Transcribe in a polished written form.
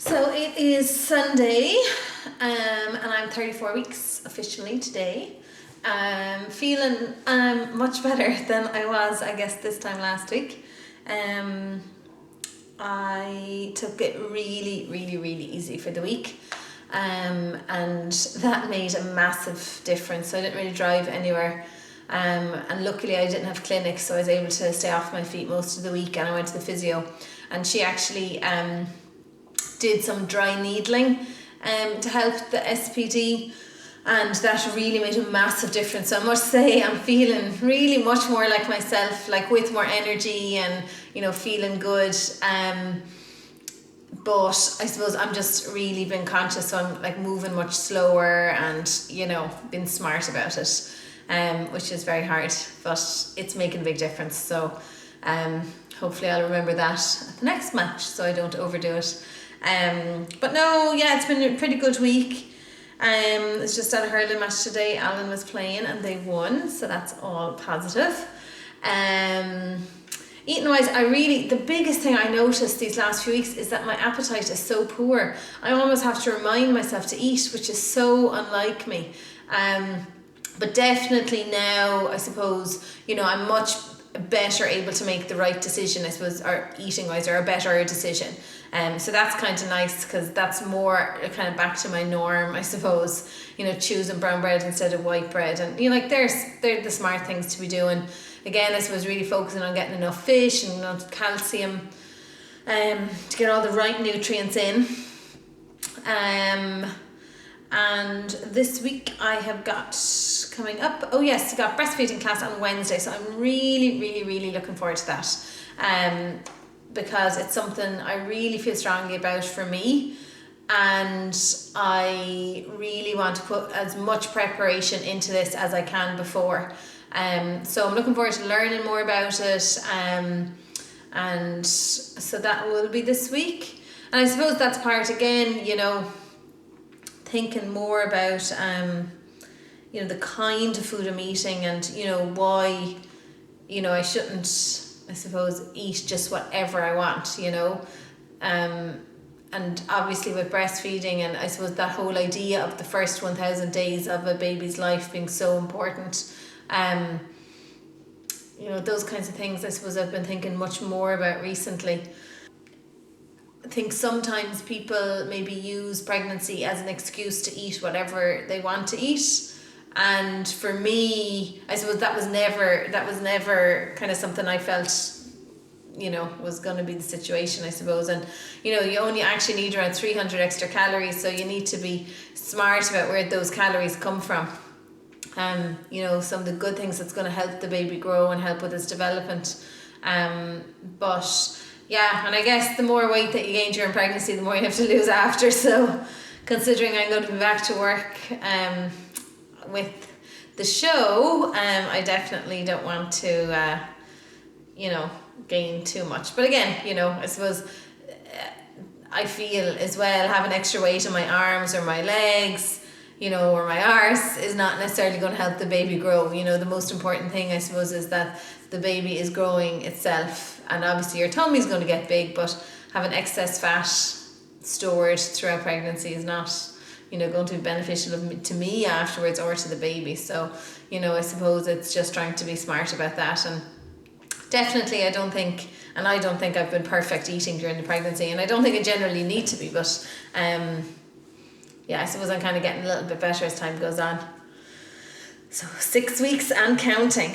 So it is Sunday, and I'm 34 weeks officially today. Feeling much better than I was, I guess, this time last week. I took it really easy for the week, and that made a massive difference. So I didn't really drive anywhere, and luckily I didn't have clinics, so I was able to stay off my feet most of the week. And I went to the physio, and she actually did some dry needling to help the SPD, and that really made a massive difference. So I must say I'm feeling really much more like myself, like with more energy and, you know, feeling good. But I suppose I'm just really been conscious, so I'm like moving much slower and, you know, being smart about it, which is very hard, but it's making a big difference. So hopefully I'll remember that at the next match so I don't overdo it. But no, yeah, it's been a pretty good week. It's just at a hurling match today. Alan was playing and they won, so that's all positive. Eating wise, the biggest thing I noticed these last few weeks is that my appetite is so poor. I almost have to remind myself to eat, which is so unlike me. But definitely now, I suppose, you know, I'm much better able to make the right decision, I suppose, or eating wise, or a better decision. So that's kind of nice, because that's more kind of back to my norm, I suppose, you know, choosing brown bread instead of white bread. And, you know, like they're the smart things to be doing. Again, I suppose really focusing on getting enough fish and enough calcium to get all the right nutrients in. And this week I have got coming up, I got breastfeeding class on Wednesday, so I'm really looking forward to that, because it's something I really feel strongly about for me, and I really want to put as much preparation into this as I can before. So I'm looking forward to learning more about it, and so that will be this week. And I suppose that's part, again, you know, thinking more about you know, the kind of food I'm eating, and, you know, why, you know, I shouldn't, I suppose, eat just whatever I want, you know. And obviously with breastfeeding, and I suppose that whole idea of the first 1,000 days of a baby's life being so important, you know, those kinds of things I suppose I've been thinking much more about recently. I think sometimes people maybe use pregnancy as an excuse to eat whatever they want to eat. And for me, I suppose that was never kind of something I felt, you know, was going to be the situation, I suppose. And, you know, you only actually need around 300 extra calories, so you need to be smart about where those calories come from. You know, some of the good things that's going to help the baby grow and help with its development. But yeah, and I guess the more weight that you gain during pregnancy, the more you have to lose after. So considering I'm going to be back to work with the show, I definitely don't want to, you know, gain too much. But again, you know, I suppose I feel as well having extra weight on my arms or my legs, you know, or my arse is not necessarily going to help the baby grow. You know, the most important thing, I suppose, is that the baby is growing itself, and obviously your tummy is going to get big, but having excess fat stored throughout pregnancy is not, you know, going to be beneficial to me afterwards or to the baby. So, you know, I suppose it's just trying to be smart about that. And definitely I don't think I've been perfect eating during the pregnancy, and I don't think I generally need to be, but yeah, I suppose I'm kind of getting a little bit better as time goes on. So 6 weeks and counting.